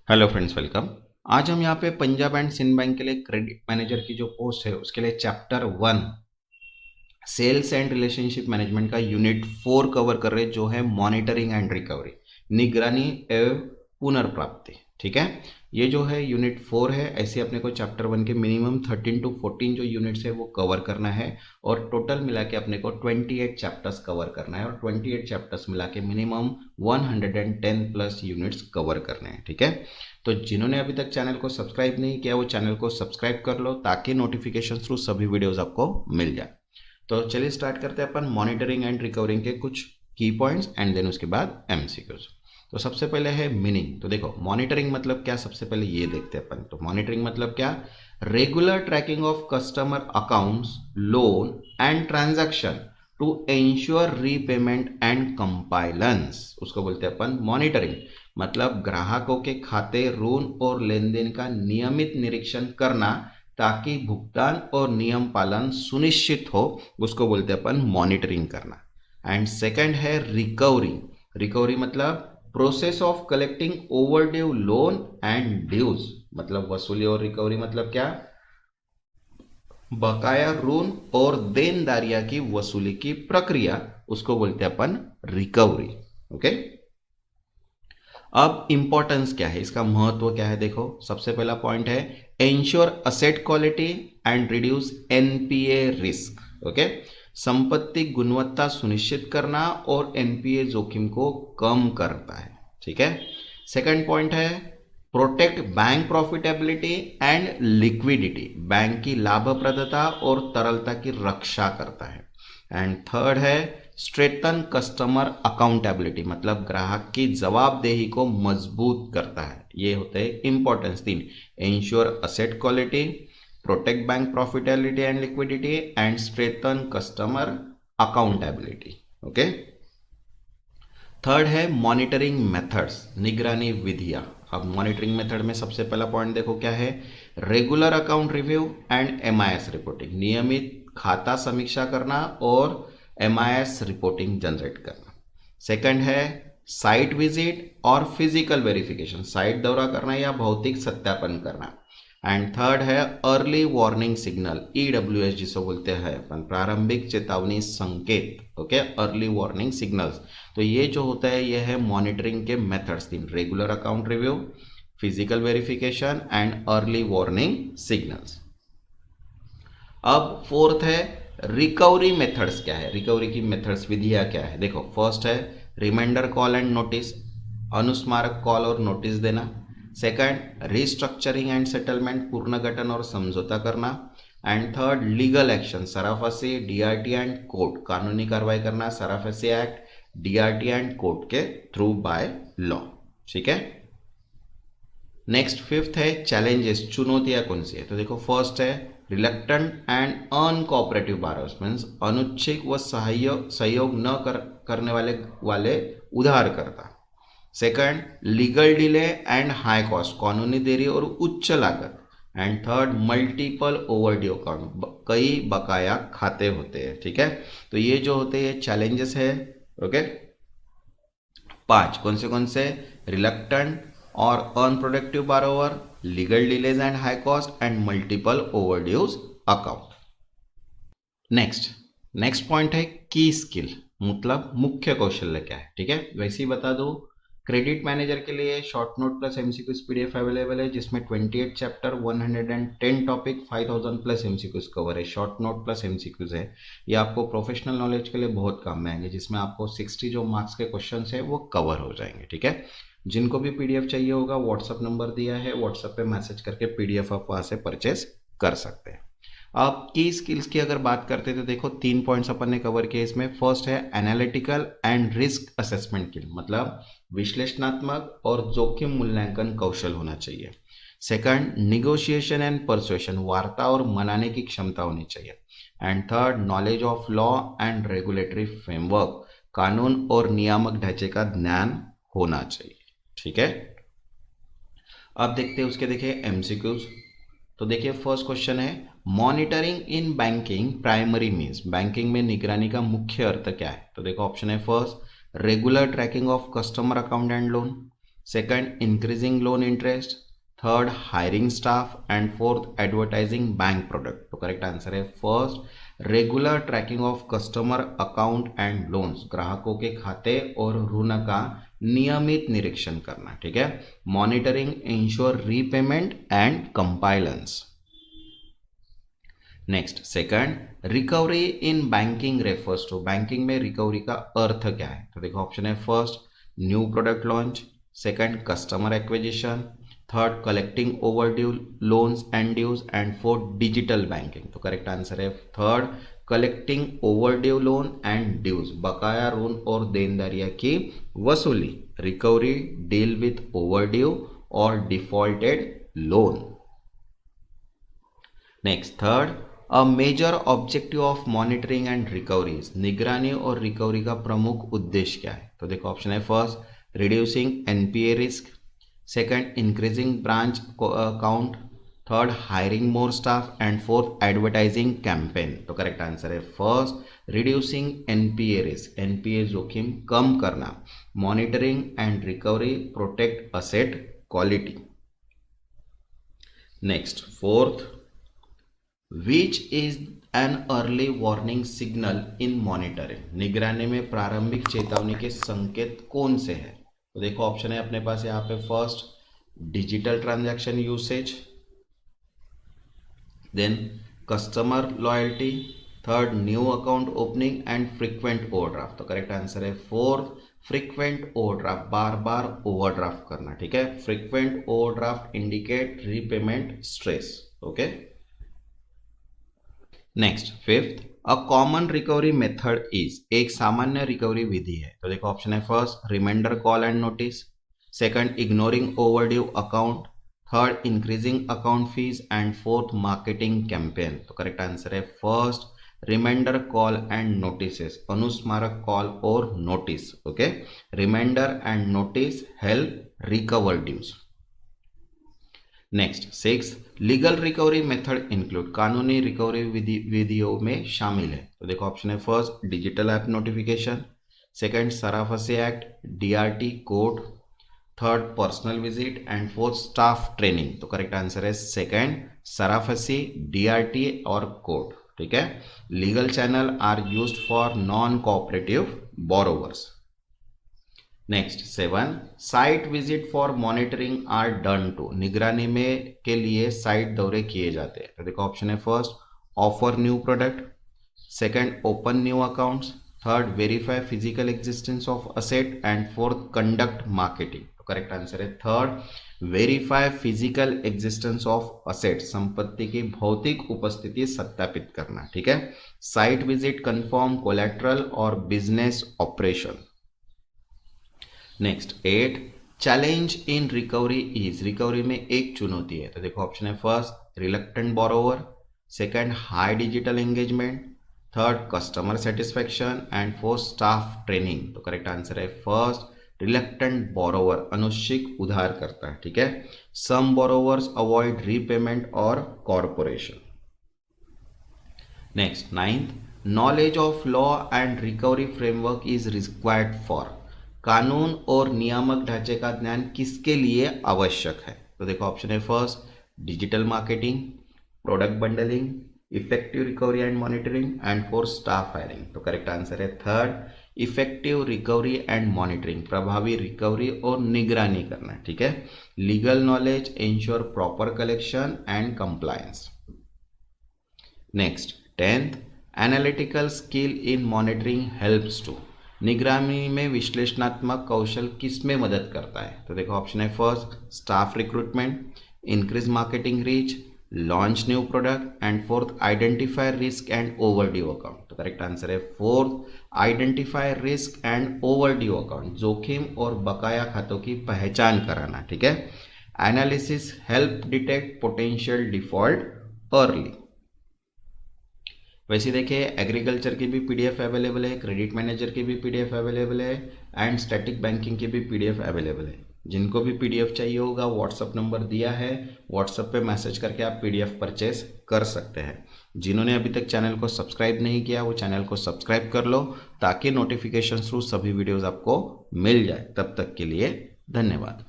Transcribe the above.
Hello friends, welcome. आज हम यहाँ पे पंजाब एंड सिंध बैंक के लिए क्रेडिट मैनेजर की जो पोस्ट है उसके लिए chapter 1 sales and relationship management का यूनिट 4 कवर कर रहे हैं, जो है मॉनिटरिंग एंड रिकवरी, निगरानी एवं पुनर्प्राप्ति। ठीक है, ये जो है यूनिट 4 है। ऐसे अपने को चैप्टर 1 के मिनिमम 13 to 14 जो यूनिट्स है वो कवर करना है, और टोटल मिला के अपने को 28 चैप्टर्स कवर करना है, और 28 चैप्टर्स मिला के मिनिमम 110 प्लस यूनिट्स कवर करने हैं। ठीक है, तो जिन्होंने अभी तक चैनल को सब्सक्राइब नहीं किया वो चैनल को सब्सक्राइब कर लो, ताकि नोटिफिकेशन थ्रू सभी वीडियोस आपको मिल जाए। तो चलिए स्टार्ट करते हैं अपन मॉनिटरिंग एंड रिकवरिंग के कुछ की पॉइंट्स एंड देन उसके बाद एमसीक्यूज। तो सबसे पहले है मीनिंग। तो देखो मॉनिटरिंग मतलब क्या, सबसे पहले ये देखते हैं अपन। तो मॉनिटरिंग मतलब क्या, regular tracking of customer accounts, loan and transaction to ensure repayment and compliance, उसको बोलते हैं अपन मॉनिटरिंग। मतलब ग्राहकों के खाते, ऋण और लेन देन का नियमित निरीक्षण करना ताकि भुगतान और नियम पालन सुनिश्चित हो, उसको बोलते हैं अपन मॉनिटरिंग करना। एंड सेकंड है रिकवरी। रिकवरी मतलब process of collecting overdue loan and dues. मतलब वसूली और रिकवरी मतलब क्या, बकाया ऋण और देनदारियां की वसूली की प्रक्रिया, उसको बोलते हैं अपन रिकवरी। ओके, अब इंपॉर्टेंस क्या है, इसका महत्व क्या है, देखो सबसे पहला पॉइंट है ensure asset quality and reduce NPA risk. Okay, संपत्ति गुणवत्ता सुनिश्चित करना और एनपीए जोखिम को कम करता है। ठीक है, सेकंड पॉइंट है protect bank profitability and liquidity, bank की लाभप्रदता और तरलता की रक्षा करता है। एंड थर्ड है स्ट्रेटन कस्टमर अकाउंटेबिलिटी, मतलब ग्राहक की जवाबदेही को मजबूत करता है। ये होते हैं इंपॉर्टेंस तीन, ensure asset quality, protect bank profitability and liquidity and strengthen customer accountability. Okay, third है मॉनिटरिंग मेथड्स, निगरानी विधियां। अब मॉनिटरिंग मेथड में सबसे पहला पॉइंट देखो क्या है, regular account review and MIS reporting, नियमित खाता समीक्षा करना और एमआईएस रिपोर्टिंग जनरेट करना। सेकंड है साइट विजिट और फिजिकल वेरिफिकेशन, साइट दौरा करना या भौतिक सत्यापन करना। एंड थर्ड है अर्ली वार्निंग सिग्नल, ईडब्ल्यूएस जिसे बोलते हैं अपन, प्रारंभिक चेतावनी संकेत। Okay, early warning signals. तो ये जो होता है ये है मॉनिटरिंग के मेथड्स तीन, regular account review, physical verification and early warning signals. अब फोर्थ है रिकवरी मेथड्स क्या है, रिकवरी की मेथड्स विधियां क्या है। देखो फर्स्ट है रिमाइंडर कॉल एंड नोटिस, अनुस्मारक कॉल और नोटिस देना। सेकंड रिस्ट्रक्चरिंग एंड सेटलमेंट, पुनर्गठन और समझौता करना। And third legal action, SARFAESI, DRT and court, कानूनी कार्रवाई करना, SARFAESI act, DRT and court के थ्रू बाय लॉ। ठीक है, नेक्स्ट फिफ्थ है चैलेंजेस, चुनौतियां कौन सी है। तो देखो फर्स्ट है reluctant and uncooperative borrowers, means अनुच्छिक व सहयोग न करने वाले उधारकर्ता। Second legal delay and high cost, कानूनी देरी और उच्च लागत। And third multiple overdue account, कई बकाया खाते होते हैं। ठीक है, तो ये जो होते हैं चैलेंजेस है। ओके, पांच कौन से, रिलक्टेंट और unproductive बारोवर, legal delays and high cost and multiple overdues account. Next next point है की स्किल, मतलब मुख्य कौशल्य क्या है। ठीक है, वैसे ही बता दो, क्रेडिट मैनेजर के लिए short note plus MCQs PDF available है, जिसमें 28 chapter 110 topic 5000 plus MCQs cover है। शॉर्ट नोट प्लस एमसीक्यूज है, ये आपको प्रोफेशनल नॉलेज के लिए बहुत काम में आएंगे, जिसमें आपको 60 जो मार्क्स के क्वेश्चन है वो कवर हो जाएंगे। ठीक है, जिनको भी पीडीएफ चाहिए होगा व्हाट्सअप नंबर दिया है, व्हाट्सएप पे मैसेज करके पीडीएफ आप वहां से परचेज कर सकते हैं। अब की स्किल्स की अगर बात करते हैं तो देखो 3 पॉइंट्स अपन ने कवर किए इसमें। फर्स्ट है analytical and risk assessment skill, मतलब विश्लेषणात्मक और जोखिम मूल्यांकन कौशल होना चाहिए। सेकंड निगोशिएशन एंड परसुएशन, वार्ता और मनाने की क्षमता होनी चाहिए। And third knowledge of law and regulatory framework, कानून और नियामक ढांचे का ज्ञान होना चाहिए। ठीक है, अब देखते हैं उसके, देखिए एमसीक्यूज। तो देखिए फर्स्ट क्वेश्चन है monitoring in banking primary means, banking में निगरानी का मुख्य अर्थ क्या है। तो देखो ऑप्शन है first regular tracking of customer account and loan, second increasing loan interest, third hiring staff and fourth advertising bank product. तो करेक्ट आंसर है first regular tracking of customer account and loans, ग्राहकों के खाते और ऋण का नियमित निरीक्षण करना, ठीक है। Monitoring ensure repayment and compliance. Next second recovery in banking refers to, banking में रिकवरी का अर्थ क्या है? तो देखो ऑप्शन है first new product launch, second customer acquisition, third collecting over due loans and dues and fourth digital banking. तो correct answer है third collecting over due loan and dues, बकाया ऋण और देनदारियां की वसूली। Recovery deal with over due और defaulted loan. Next third a major objective of monitoring and recoveries, निगरानी और रिकवरी का प्रमुख उद्देश्य क्या है? तो देखो ऑप्शन है first reducing NPA risk, second increasing branch count, third hiring more staff and fourth advertising campaign. तो करेक्ट आंसर है first reducing NPA risk, NPA जोखिम कम करना, monitoring and recovery protect asset quality. Next fourth which is an early warning signal in monitoring, निगरानी में प्रारंभिक चेतावनी के संकेत कौन से हैं? तो देखो ऑप्शन है अपने पास यहाँ पे first digital transaction usage, then customer loyalty, third new account opening and frequent overdraft. तो करेक्ट आंसर है फोर्थ फ्रीक्वेंट ओवरड्राफ्ट, बार बार ओवरड्राफ्ट करना, ठीक है। Frequent overdraft indicate repayment stress, okay. Next fifth a common recovery method is, एक सामान्य recovery विधि है। तो देखो ऑप्शन है first reminder call and notice, second ignoring overdue account, third increasing account fees and fourth marketing campaign. तो correct answer है first reminder call and notice, अनुस्मारक कॉल और notice, okay. Reminder and notice help recover dues. Next six legal recovery method include, कानूनी recovery विधियों में शामिल है। तो देखो ऑप्शन है first digital app notification, second SARFAESI act, DRT code, third personal visit and fourth staff training. तो correct answer है सेकंड सराफसी, डीआरटी और कोड, ठीक है। Legal channel are used for non cooperative borrowers. Next seven site visit for monitoring are done to, निगरानी में के लिए site दौरे किए जाते हैं। तो देखो ऑप्शन है first offer new product, second open new accounts, third verify physical existence of asset and fourth conduct marketing. तो करेक्ट आंसर है third verify physical existence of asset, संपत्ति की भौतिक उपस्थिति सत्यापित करना, ठीक है। साइट विजिट कंफर्म कोलैटरल और business operation. Next eight challenge in recovery is, recovery में एक चुनौती है। तो देखो ऑप्शन है first reluctant borrower, second high digital engagement, third customer satisfaction and fourth staff training. तो करेक्ट आंसर है फर्स्ट रिलक्टेंट बोरोवर, अनुच्छिक उधार करता है, ठीक है। सम बोरोवर्स अवॉइड रीपेमेंट और corporation. Next ninth knowledge of law and recovery framework is required for, कानून और नियामक ढांचे का ज्ञान किसके लिए आवश्यक है? तो देखो ऑप्शन है first digital marketing, product bundling, effective recovery and monitoring and fourth staff hiring. तो करेक्ट आंसर है third effective recovery and monitoring, प्रभावी रिकवरी और निगरानी करना, ठीक है। Legal knowledge ensure proper collection and compliance. Next tenth analytical skill in monitoring helps to, निगरानी में विश्लेषणात्मक कौशल किस में मदद करता है? तो देखो ऑप्शन है first staff recruitment, increase marketing reach, launch new product and fourth identify risk and overdue account. तो करेक्ट आंसर है fourth identify risk and overdue account, जोखिम और बकाया खातों की पहचान कराना, ठीक है। Analysis help detect potential default early. वैसे देखिए एग्रीकल्चर की भी पीडीएफ अवेलेबल है, क्रेडिट मैनेजर की भी पीडीएफ अवेलेबल है एंड स्टैटिक बैंकिंग की भी पीडीएफ अवेलेबल है। जिनको भी पीडीएफ चाहिए होगा व्हाट्सअप नंबर दिया है, व्हाट्सअप पे मैसेज करके आप पीडीएफ परचेस कर सकते हैं। जिन्होंने अभी तक चैनल को सब्सक्राइब नहीं किया वो चैनल को सब्सक्राइब कर लो ताकि नोटिफिकेशन थ्रू सभी वीडियोज़ आपको मिल जाए। तब तक के लिए धन्यवाद।